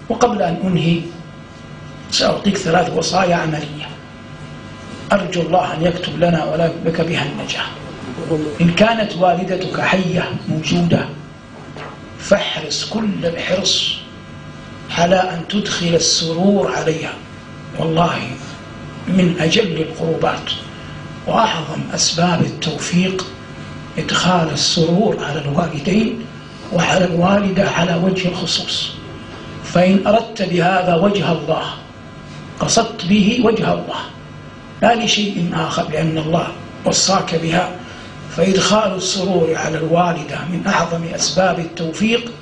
وقبل أن أنهي سأعطيك 3 وصايا عملية أرجو الله أن يكتب لنا ولا بك بها النجاة. إن كانت والدتك حية موجودة فاحرص كل الحرص على أن تدخل السرور عليها، والله من أجل القربات وأعظم أسباب التوفيق إدخال السرور على الوالدين وعلى الوالدة على وجه الخصوص. فإن أردت بهذا وجه الله قصدت به وجه الله لا لشيء آخر، لأن الله وصاك بها، فإدخال السرور على الوالدة من أعظم أسباب التوفيق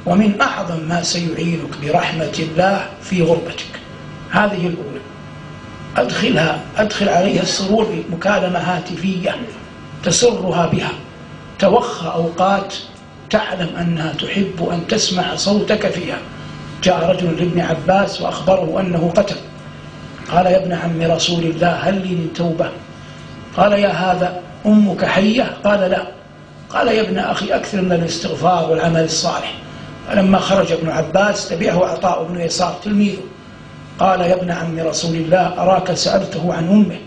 ومن أعظم ما سيعينك برحمة الله في غربتك. هذه الأولى، أدخل عليها السرور بمكالمة هاتفية تسرها بها، توخى أوقات تعلم أنها تحب أن تسمع صوتك فيها. جاء رجل لابن عباس وأخبره أنه قتل، قال يا ابن عم رسول الله هل لي من توبة؟ قال يا هذا أمك حية؟ قال لا. قال يا ابن أخي أكثر من الاستغفار والعمل الصالح. فلما خرج ابن عباس تبعه عطاء بن يسار تلميذه، قال يا ابن عم رسول الله أراك سألته عن أمه؟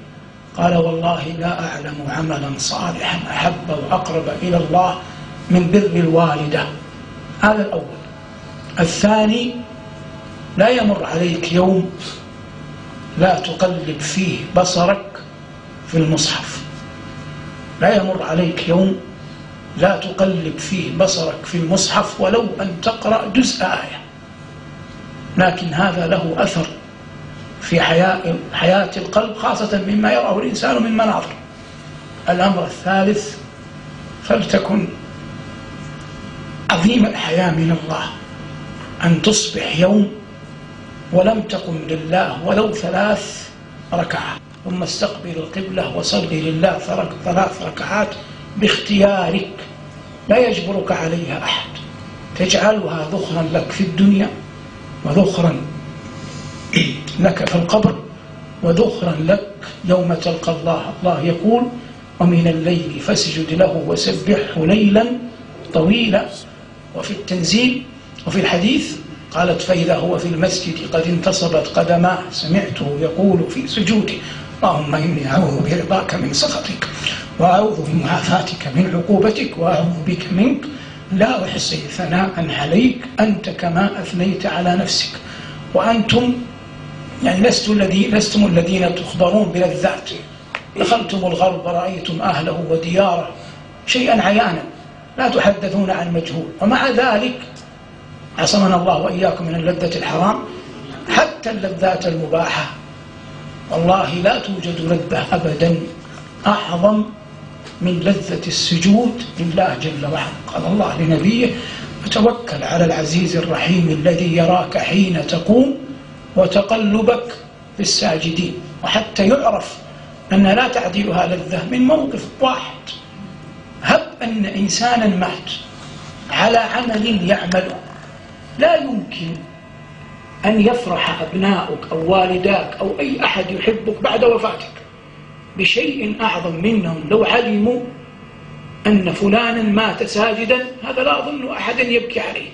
قال والله لا أعلم عملا صالحا أحب وأقرب إلى الله من بر الوالدة. هذا الأول. الثاني، لا يمر عليك يوم لا تقلب فيه بصرك في المصحف، لا يمر عليك يوم لا تقلب فيه بصرك في المصحف ولو أن تقرأ جزء آية، لكن هذا له أثر في حياة القلب، خاصة مما يراه الإنسان من مناظر. الأمر الثالث، فلتكن عظيم الحياة من الله أن تصبح يوم ولم تقم لله ولو 3 ركعات، ثم استقبل القبلة وصلي لله 3 ركعات باختيارك لا يجبرك عليها أحد، تجعلها ذخرا لك في الدنيا وذخرا لك في القبر وذخرا لك يوم تلقى الله. الله يقول ومن الليل فاسجد له وسبحه ليلا طويلا. وفي التنزيل وفي الحديث قالت فإذا هو في المسجد قد انتصبت قدماه سمعته يقول في سجوده اللهم إني أعوذ برضاك من سخطك وأعوذ بمعافاتك من عقوبتك وأعوذ بك منك لا أحصي ثناء عليك أنت كما أثنيت على نفسك. وأنتم يعني لستم الذين تخبرون بلذات، دخلتم الغرب رأيتم أهله ودياره شيئا عيانا، لا تحدثون عن مجهول، ومع ذلك عصمنا الله وإياكم من اللذة الحرام. حتى اللذات المباحة والله لا توجد لذة أبدا أعظم من لذة السجود لله جل وعلا. قال الله لنبيه فتوكل على العزيز الرحيم الذي يراك حين تقوم وتقلبك في الساجدين. وحتى يعرف أن لا تعديلها لذة من موقف واحد، هب أن إنسانا مات على عمل يعمله، لا يمكن أن يفرح أبناؤك أو والداك أو أي أحد يحبك بعد وفاتك بشيء أعظم منهم لو علموا أن فلانا مات ساجدا. هذا لا أظن أحدا يبكي عليه،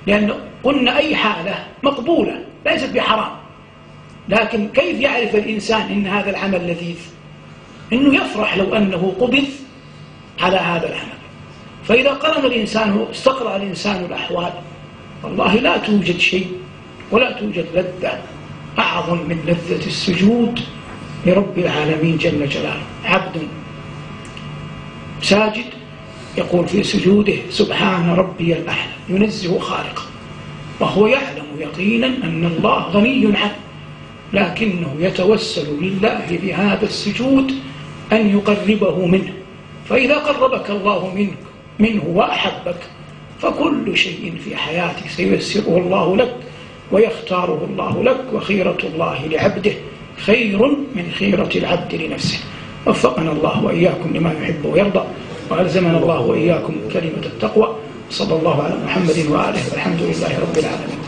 لأن قلنا أي حالة مقبولة ليست بحرام، لكن كيف يعرف الإنسان إن هذا العمل لذيذ؟ إنه يفرح لو أنه قبض على هذا العمل. فإذا قرن الإنسان استقرأ الإنسان الأحوال والله لا توجد شيء ولا توجد لذة أعظم من لذة السجود لرب العالمين جل جلاله. عبد ساجد يقول في سجوده سبحان ربي الأعلى، ينزه خالقه وهو يعلم يقينا أن الله غني عنه، لكنه يتوسل لله بهذا السجود أن يقربه منه. فإذا قربك الله منه وأحبك فكل شيء في حياتك سييسره الله لك ويختاره الله لك، وخيرة الله لعبده خير من خيرة العبد لنفسه. وفقنا الله وإياكم لما يحب ويرضى، وألزمنا الله وإياكم كلمة التقوى. صلى الله على محمد وآله والحمد لله رب العالمين.